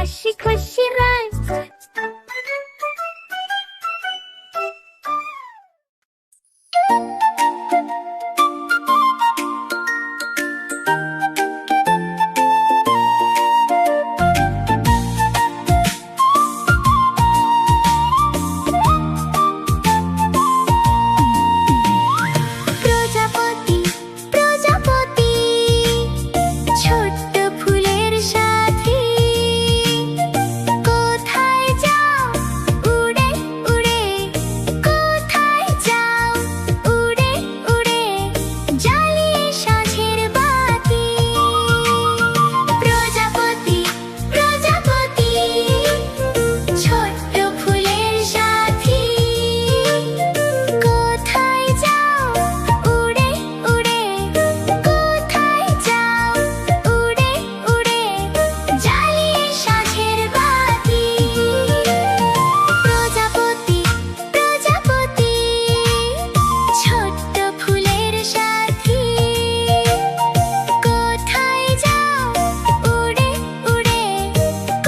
হাসি খুশি রায়। প্রজাপতি প্রজাপতি ছোট্ট ফুলের সাথী, কোথায় যাও উড়ে উড়ে, কোথায় যাও উড়ে উড়ে, জ্বালিয়ে সাঁঝের বাতি। প্রজাপতি প্রজাপতি ছোট্ট ফুলের সাথী, কোথায় যাও উড়ে উড়ে, কোথায় যাও উড়ে উড়ে, জ্বালিয়ে সাঁঝের বাতি। প্রজাপতি প্রজাপতি ছোট্ট ফুলের সাথী, কোথায় যাও উড়ে উড়ে,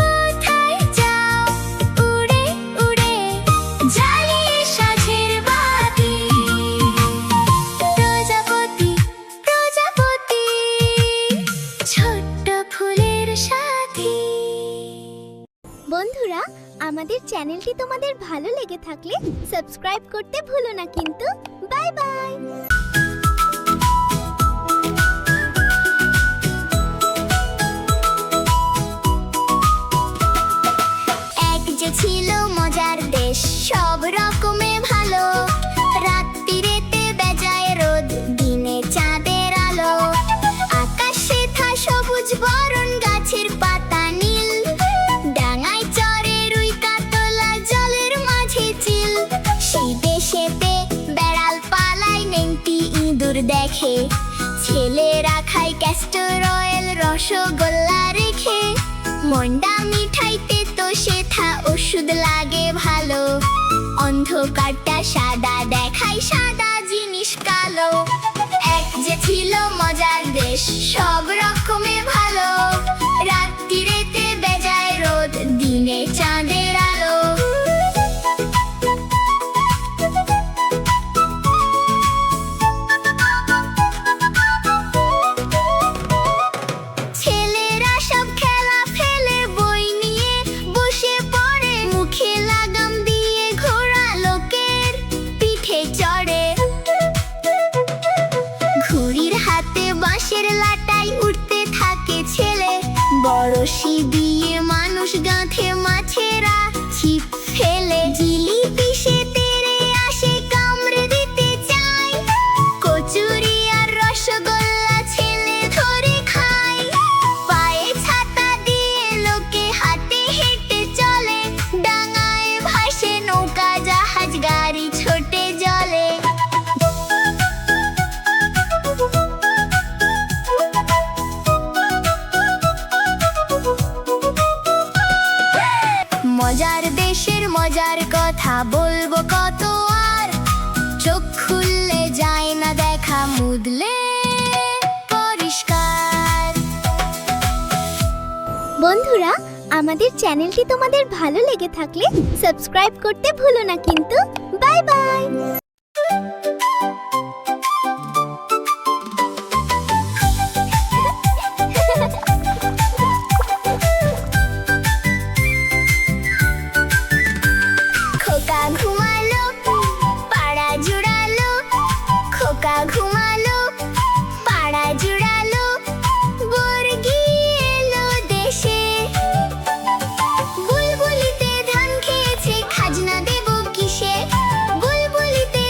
কোথায় যাও উড়ে উড়ে, জ্বালিয়ে সাঁঝের বাতি। প্রজাপতি প্রজাপতি ছোট্ট ফুলের সাথী। বন্ধুরা, আমাদের চ্যানেলটি তোমাদের ভালো লেগে থাকলে সাবস্ক্রাইব করতে ভুলো না কিন্তু। Bye by. এক যে ছিল মজার দেশ, সব রকমে ভালো। রাত্রিরেতে বেজায় রোদ, দিনে চাঁদের আলো। আকাশে থা সবুজ বরণ, গাছের পাতা নীল। ডাঙায় চড়ে রুই কাতলা, জলের মাঝে চিল। সেই দেশেতে বেড়াল পালায়, নেংটি ইঁদুর দেখে। ছেলেরা খায় ক্যাস্টর অয়েল, রসগোল্লা রেখে। মন্ডা মিঠাইতে তো সেথা ওষুধ লাগে ভালো। অন্ধকারটা সাদা দেখায়, সাদা জিনিস কালো। এক যে ছিল মজার দেশ, সব রকমে ভালো। রাত্রিরেতে বেজায় রোদ, দিনে চাঁদের আলো। ছেলেরা সব খেলা ফেলে, বই নিয়ে বসে পড়ে। মুখে লাগাম দিয়ে ঘোড়া লোকের পিঠে চড়ে। ঘুড়ির হাতে বাঁশের লাটাই, উঠতে থাকে ছেলে। বড়শি দিয়ে মানুষ গাঁথে, মাছেরা ছিপ ফেলে। জিলিপি সে তেড়ে আসে, কামড়ে দিতে চায়। কচুরি আর রসগোল্লা ছেলে ধরে খায়। পায়ে ছাতা দিয়ে লোকে হাতে হেঁটে চলে। ডাঙায় ভাসে নৌকা, জাহাজ, গাড়ি ছোটে জলে। মজার দেশের মজার কথা বলবো কত আর। চোখ খুললে যায় না দেখা, মুদলে পরিষ্কার। বন্ধুরা, আমাদের চ্যানেলটি তোমাদের ভালো লেগে থাকলে সাবস্ক্রাইব করতে ভুলো না কিন্তু। Bye by. খোকা ঘুমালো, পাড়া জুড়ালো। খোকা ঘুমালো, পাড়া জুড়ালো। বর্গি এলো দেশে। বুলবুলিতে ধান খেয়েছে, খাজনা দেব কিসে। বুলবুলিতে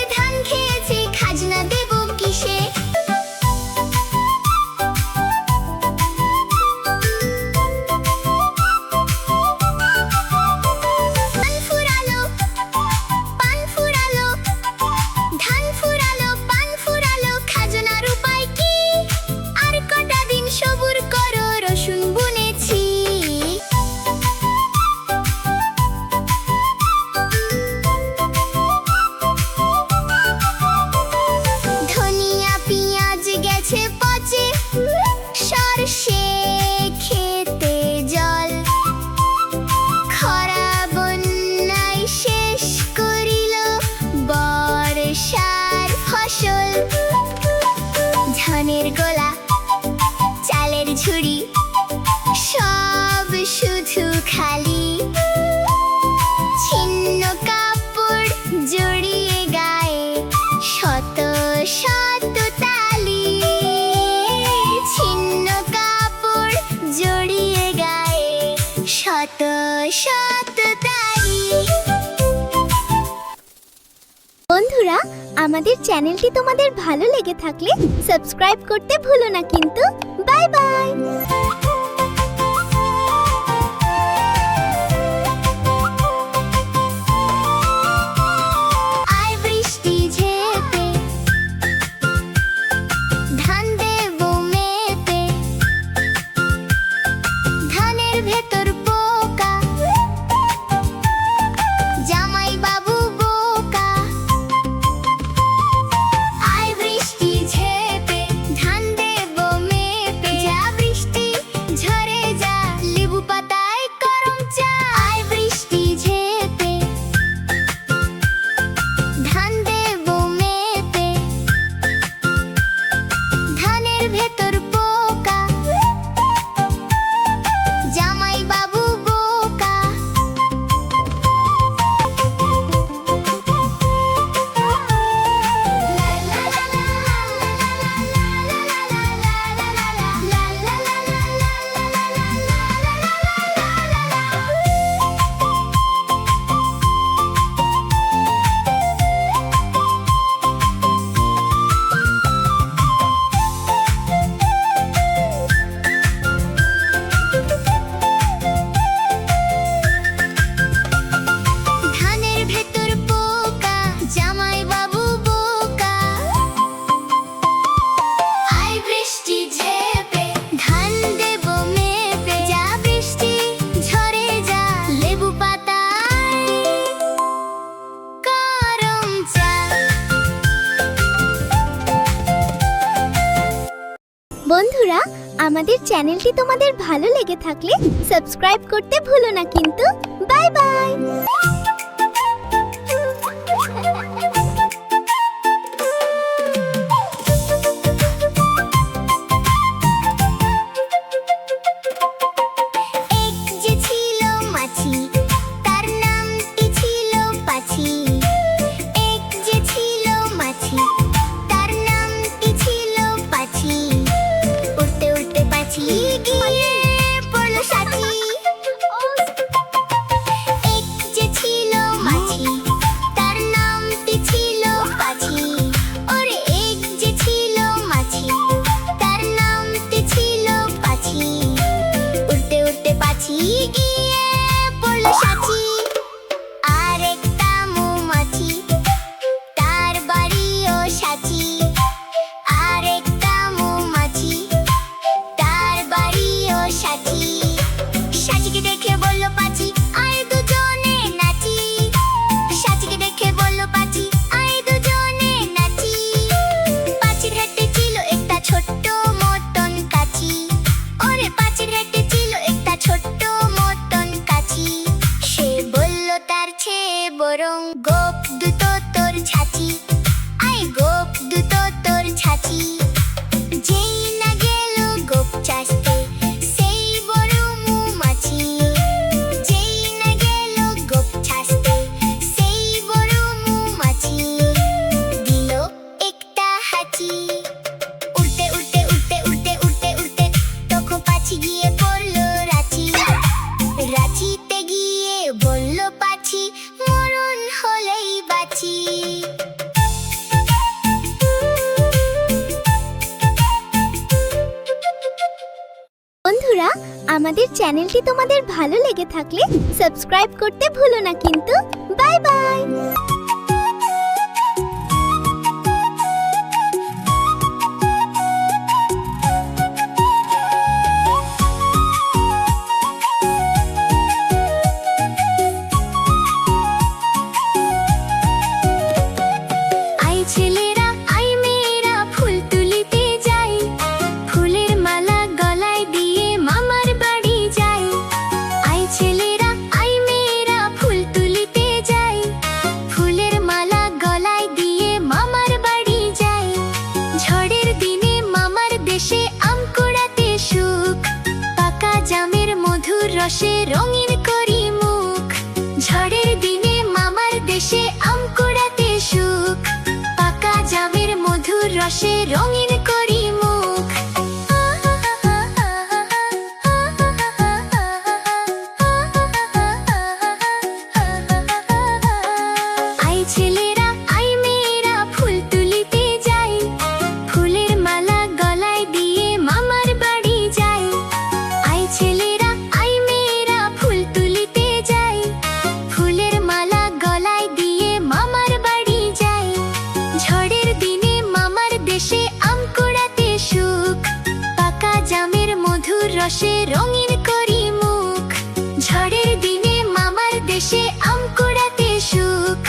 শত শত তারিখ। বন্ধুরা, আমাদের চ্যানেলটি তোমাদের ভালো লেগে থাকলে সাবস্ক্রাইব করতে ভুলো না কিন্তু। Bye by. বন্ধুরা, আমাদের চ্যানেলটি তোমাদের ভালো লেগে থাকলে সাবস্ক্রাইব করতে ভুলো না কিন্তু। Bye by. বরং গোপ দুটো তোর ছাচি, আই গোপ দুটো তোর ছাচি। যেই না গেল গোপ চাষতে সেই বড় মৌমাছি, যেই না গেল গোপ চাষতে সেই বড় মৌমাছি। দিল একটা হাঁচি, উড়তে উড়তে উড়তে উড়তে উড়তে উড়তে তখন পাছি গিয়ে পড়লো রাঁচি। রাঁচিতে গিয়ে বলল পাছি, মরণ হলেই বাঁচি। বন্ধুরা, আমাদের চ্যানেলটি তোমাদের ভালো লেগে থাকলে সাবস্ক্রাইব করতে ভুলো না কিন্তু। Bye by. রসে রঙিন করি মুখ, ঝড়ের দিনে মামার দেশে আম কুড়াতে সুখ। পাকা জামের মধুর রসে রঙিন করি মুখ। রঙিন করি মুখ ঝড়ের দিনে মামার দেশে আম কুড়াতে সুখ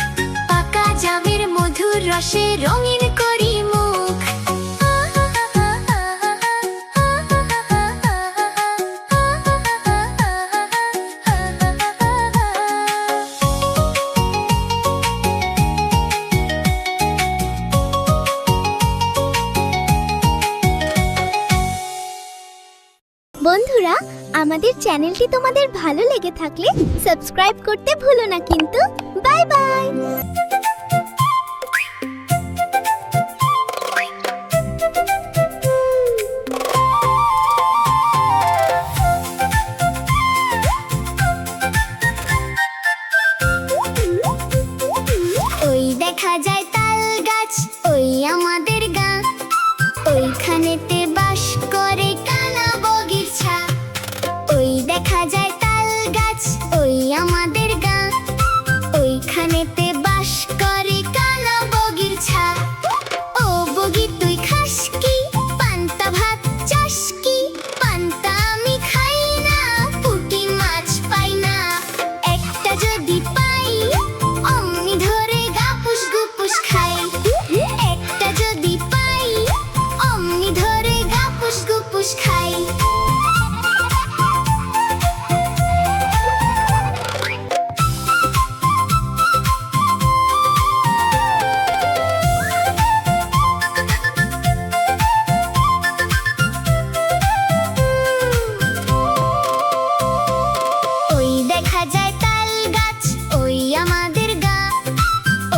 পাকা জামের মধুর রসে রঙিন করি মুখ বন্ধুরা, আমাদের চ্যানেলটি তোমাদের ভালো লেগে থাকলে সাবস্ক্রাইব করতে ভুলো না কিন্তু। Bye by. ওই দেখা যায় তাল গাছ ওই আমাদের গাঁ ওইখানেতে বাস করে কানা বগিচা ওই দেখা যায় তাল গাছ ওই আমাদের গাঁ ওইখানেতে বাস করে কানা বগিচা ও বগি তুই খাস কি পান্তা ভাত চাস কি পান্তা আমি খাই না পুঁটি মাছ পাই না একটা যদি পাই অমনি ধরে গাপুস গুপুস খাই একটা যদি পাই অমনি ধরে গাপুস গুপুস খাই ওই দেখা যায় তাল গাছ ওই আমাদের গাঁ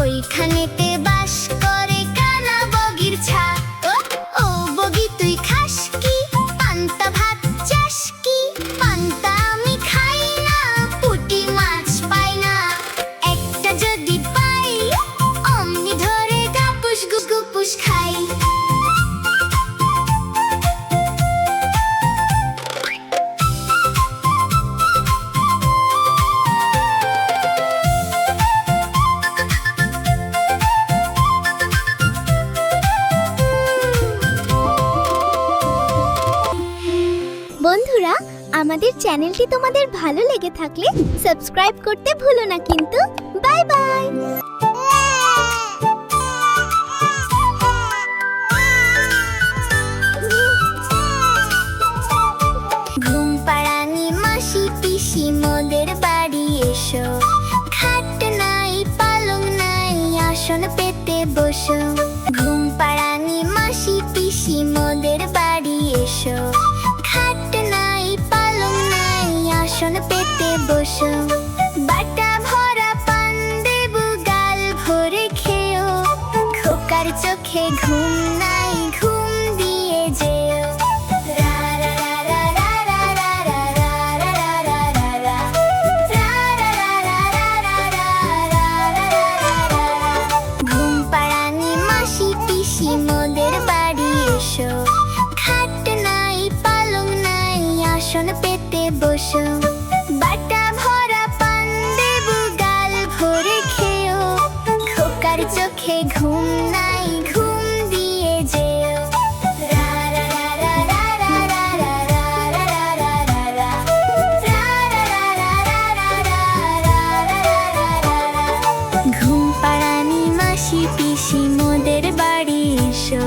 ওইখানেতে বাস করে কানা বগির ছা ও বগি তুই খাস কি পান্তা ভাত চাস কি পান্তা আমি খাই না পুঁটি মাছ পাই না একটা যদি পাই অমনি ধরে গাপুস গুপুস খাই বন্ধুরা, আমাদের চ্যানেলটি তোমাদের ভালো লেগে থাকলে সাবস্ক্রাইব করতে ভুলো না কিন্তু। Bye by. ঘুম পাড়ানি মাসি পিসি মোদের বাড়ি এসো খাট নাই পালং নাই আসন পেতে বসো ঘুম পাড়ানি মাসি পিসি মোদের বাড়ি এসো খাট নাই পালং নাই আসন পেতে বসো বাটা ভরা পান দেবু গাল ভরে খেও খোকার চোখে ঘুম নাই ঘুম দিয়ে যেও রা রা রা রা রা রা রা রা রা রা রা রা রা ঘুম পাড়ানি মাসি পিসি মোদের বাড়ি এসো খাট নাই পালং নাই আসন পেতে বসো বাটা ভরা পান দেবু গাল ভরে খেও খোকার চোখে ঘুম নাই ঘুম দিয়ে যেও রা রা রা রা রা রা রা রা রা রা রা রা ঘুম পাড়ানি মাসি পিসি মোদের বাড়ি এসো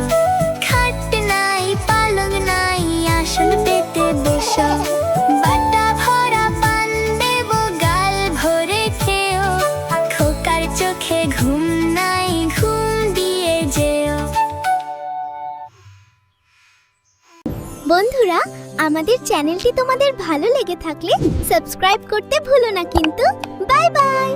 খাট নাই পালং নাই আসন পেতে বসো বাটা ভরা পান দেবো গাল ভরে খেও খোকার চোখে ঘুম নাই ঘুম দিয়ে যেও বন্ধুরা, আমাদের চ্যানেলটি তোমাদের ভালো লেগে থাকলে সাবস্ক্রাইব করতে ভুলো না কিন্তু। Bye by.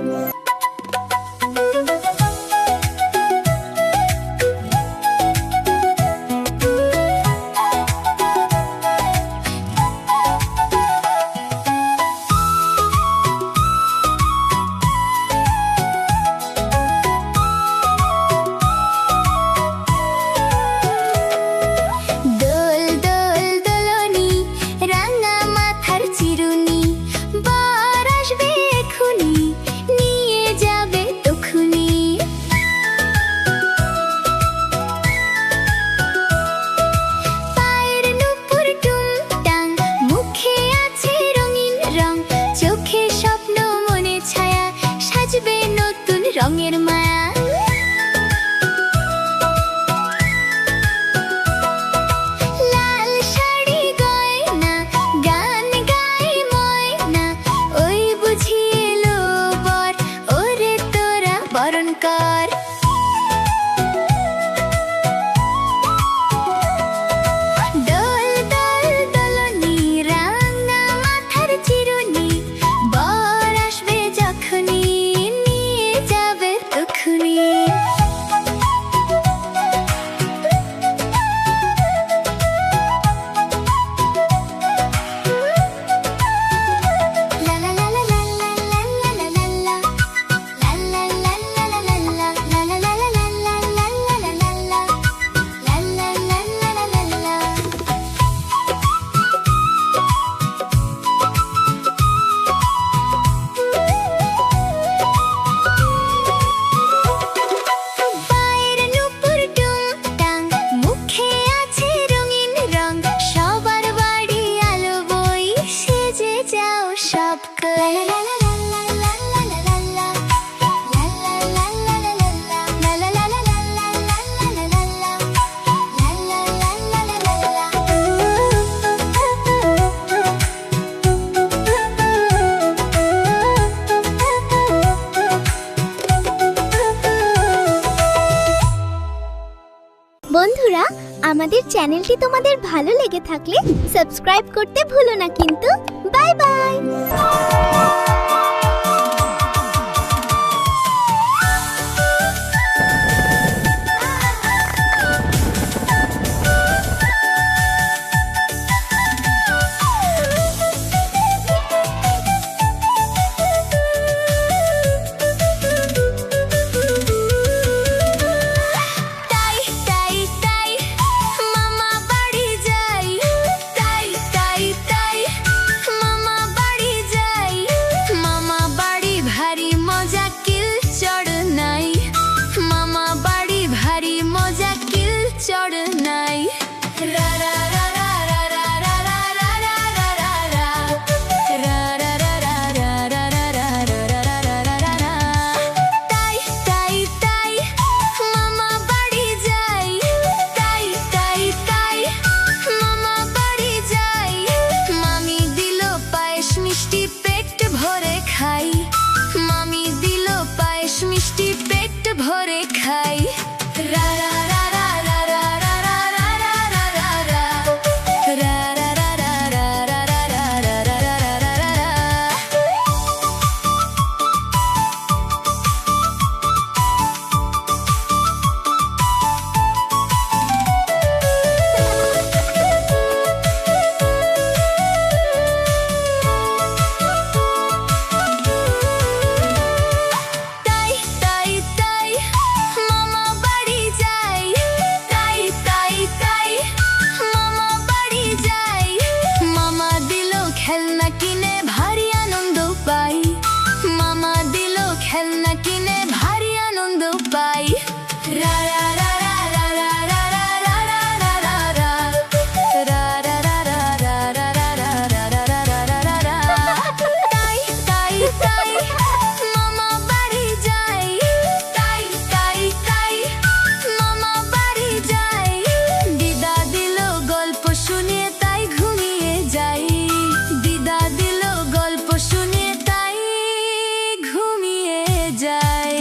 দোল দোল দোলনি রাঙা মাথার চিরুনি বর আসবে এখুনি নিয়ে যাবে তখুনি রঙের মায়া। লাল শাড়ি গয়না গান গায় ময়না, ওই বুঝি এলো বর, ওরে তোরা বরণ কর। দোল দোল দোলনি রাঙা মাথার চিরুনি, বর আসবে যখনই নিয়ে যাবে তখনই। লা লা লা লা লা লা লা লা লা লা, লা লা লা লা লা লা লা, লা লা লা লা লা লা লা লা লা, লা লা লা লা লা লা লা। পায়ের নুপুর টুংটাং, মুখে আছে রঙিন রং, সবার বাড়ি আলো বই, সেজে যাও সব কই। লা লা লা লা লা লা লা লা লা, লা লা লা লা লা লা লা, লা লা লা লা লা লা লা লা লা, লা লা লা লা লা লা বন্ধুরা, আমাদের চ্যানেলটি তোমাদের ভালো লেগে থাকলে সাবস্ক্রাইব করতে ভুলো না কিন্তু। Bye by. তাই তাই তাই মামা বাড়ি যাই, তাই তাই তাই মামা বাড়ি যাই। মামা বাড়ি ভারী মজা, কিল চড় নাই। মামা বাড়ি ভারী মজা, কিল চড় নাই। রা রা রা রা রা রা রা রা রা রা রা রা রা, রা রা রা রা রা রা রা রা রা রা রা রা রা। তাই তাই তাই মামা বাড়ি যাই, তাই তাই তাই মামা বাড়ি যাই। মামি দিল পায়েস মিষ্টি, পেট ভরে খাই। মামি দিল পায়েস মিষ্টি, পেট ভরে খাই। রা রা রা রা রা রা রা রা রা রা রা রা রা, রা রা রা রা রা রা রা রা রা রা রা রা রা। তাই তাই তাই মামা বাড়ি যাই, তাই তাই তাই মামা বাড়ি যাই। মামা দিল খেলনা কিনে, ভারী আনন্দ পাই। মামা দিল খেলনা কিনে, ভারী আনন্দ পাই। রা রা রা রা রা রা রা রা রা রা রা রা, রা রা রা রা রা রা রা রা রা রা রা রা রা। তাই তাই তাই মামা বাড়ি যাই, তাই তাই তাই মামা বাড়ি যাই। দিদা দিল গল্প শুনিয়ে, তাই ঘুমিয়ে যাই। দিদা দিল গল্প শুনিয়ে, তাই ঘুমিয়ে যাই।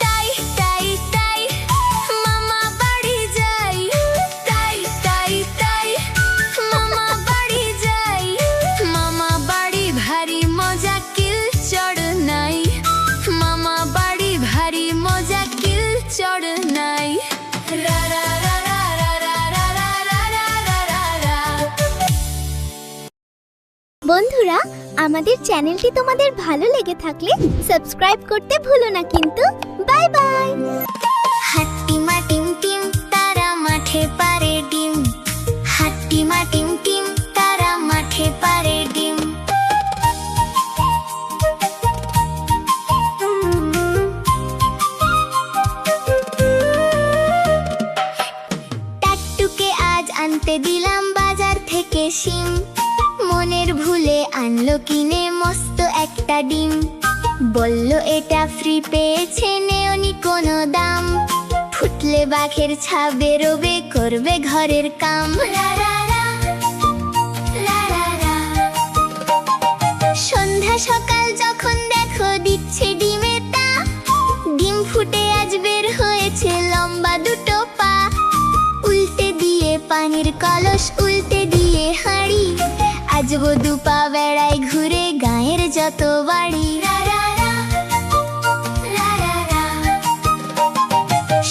তাই তাই তাই মামা বাড়ি যাই, তাই তাই তাই মামা বাড়ি যাই। মামা বাড়ি ভারী মজা, কিল চড় নাই। মামা বাড়ি ভারী মজা, কিল চড় নাই। রা রা রা রা রা রা রা রা রা রা রা রা। বন্ধুরা, আমাদের চ্যানেলটি তোমাদের ভালো লেগে থাকলে সাবস্ক্রাইব করতে ভুলো না কিন্তু। Bye bye. হাট্টিমা টিম টিম, তারা মাঠে পারে ডিম। হাট্টিমা টিম টিম, তারা মাঠে পারে ডিম। ডিম মনের ভুলে আনলো কিনে মস্ত একটা ডিম বলল এটা ফ্রি পেয়েছে নেওনি কোনো দাম ফুটলে বাঘের ছা বেরোবে করবে ঘরের কাম রা রা রা, রা রা রা। সন্ধ্যা সকাল যখন দেখো দিচ্ছে ডিমে তা ডিম ফুটে আজ বের হয়েছে লম্বা দুটো পা উল্টে দিয়ে পানির কলস উল্টে দিয়ে হাঁড়ি আজ বধূ পা বেড়ায় ঘুরে গায়ের যত বাড়ি রা রা রা, রা রা রা।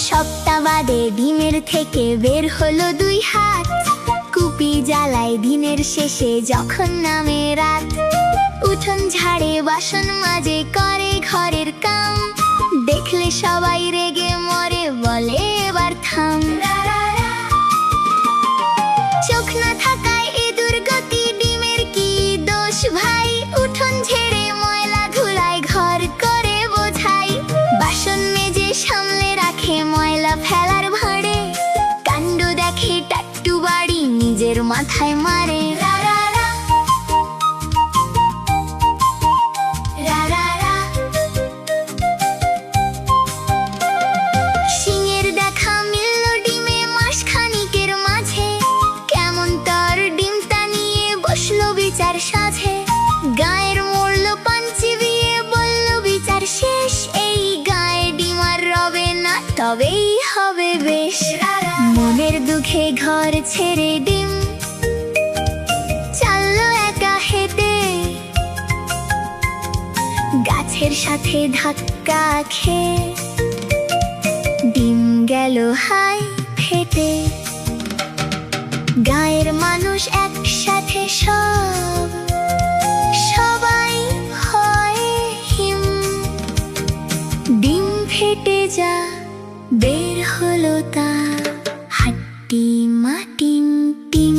সপ্তাহ বাদে ডিমের থেকে বের হলো দুই হাত কুপি জ্বালায় দিনের শেষে যখন নামে রাত উঠোন ঝাড়ে বাসন মাজে করে ঘরের কাম দেখলে সবাই রেগে মরে বলে এবার থাম রা রা রা। চোখ না থাকায় এ দুর্গতি ডিমের কি দোষ ভাই উঠোন ঝেড়ে ময়লা ধুলায় ঘর করে বোঝাই বাসন মেজে সামলে রাখে ময়লা ফেলার ভাঁড়ে কাণ্ড দেখে টাট্টু বাড়ি নিজের মাথায় মারে রা রা রা, রা রা রা। সিংহের দেখা মিলল ডিমে মাস খানিকের মাঝে কেমন তার ডিমটা নিয়ে বসলো বিচার সাঝে গায়ের মরল পাঞ্চি বিয়ে বলল বিচার শেষ এই গায়ে ডিম আর রবে না তবেই হবে বেশ মনের দুঃখে ঘর ছেড়ে ডিম চাললো একা হেঁটে গাছের সাথে ধাক্কা খেয়ে ডিম গেল হাই ফেটে গায়ের মানুষ একসাথে সবাই হয় হিম ডিম ফেটে যা বের হলো তা হাট্টি মাটিম টিম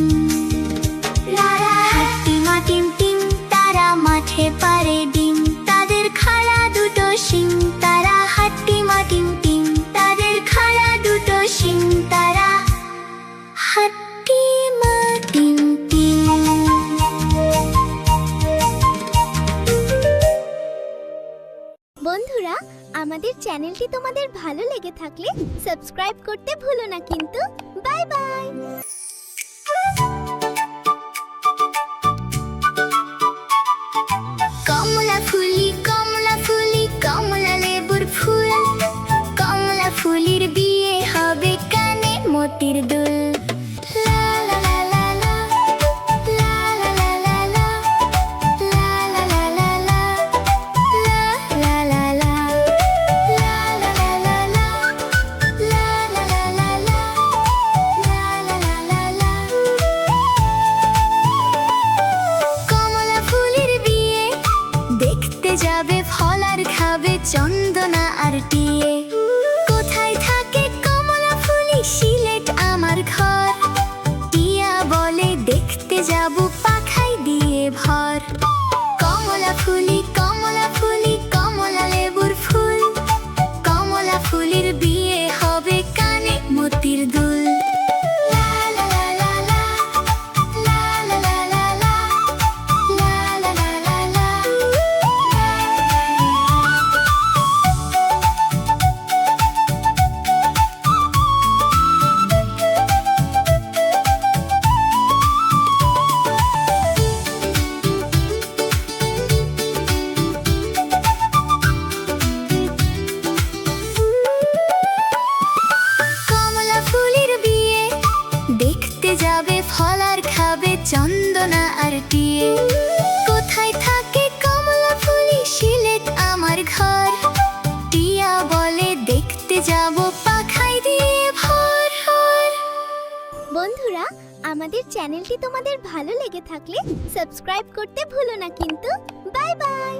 রা রা, হাট্টি মাটিম টিম তারা মাঠে পারে ডিম তাদের খাড়া দুটো শিং তারা হাট্টি মাটিম টিম তাদের খাড়া দুটো শিং তারা হাট্টি মাটিম টিম। বন্ধুরা আমাদের চ্যানেলটি তোমাদের ভালো লেগে থাকলে সাবস্ক্রাইব করতে ভুলো না কিন্তু বাই বাই। কমলা ফুলি কমলা লেবুর ফুল কমলা ফুলির বিয়ে হবে কানে মতির দুল লা লা লা লা লা, লা লা লা লা লা, লা লা লা লা লা, লা লা লা লা, লা লা লা লা লা, লা লা লা লা লা, লা লা লা লা লা। কমলা ফুলের বিয়ে দেখতে যাবে ফল আর খাবে চন্দনা আর টিয়ে কোথায় থাকে কমলা ফুলি সিলেট আমার ঘর টিয়া বলে দেখতে যাব পাখাই দিয়ে ভর কমলা ফুলি কমলা লেবুর ফুল কমলা ফুলির বিয়ে হবে কানে মতির দুল লা লা লা লা লা, লা লা লা লা লা, লা লা লা লা লা, কমলা ফুলের বিয়ে দেখতে যাবে ফল আর খাবে চন্দনা আর টিয়ে কোথায় থাকে কমলা ফুলি সিলেট আমার ঘর টিয়া বলে দেখতে যাব পাখাই দিয়ে ভর বন্ধুরা আমাদের চ্যানেলটি তোমাদের ভালো লেগে থাকলে সাবস্ক্রাইব করতে ভুলো না কিন্তু বাই বাই।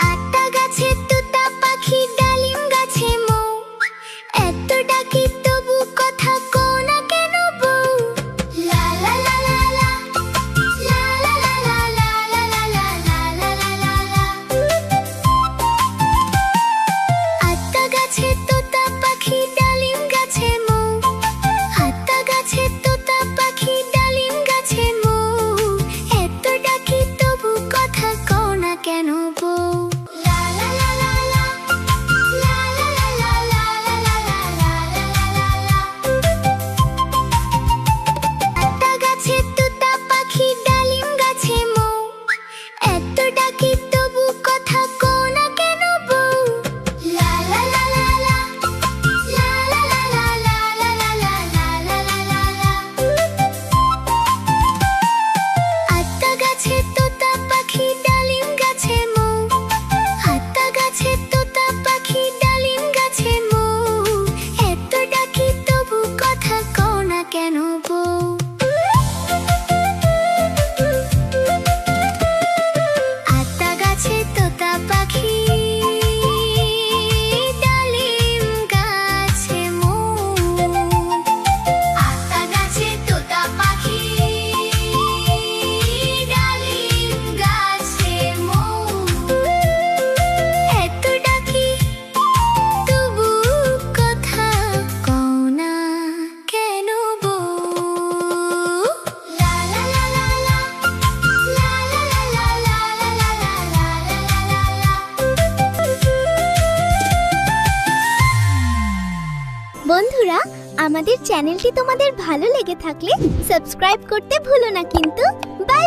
আটটা গাছে তোতা পাখি ডালিম গাছে মৌ এত ডাকি তবু কথা কও না কেন বউ লা আমাদের চ্যানেলটি তোমাদের ভালো লেগে থাকলে সাবস্ক্রাইব করতে ভুলো না কিন্তু। বাই।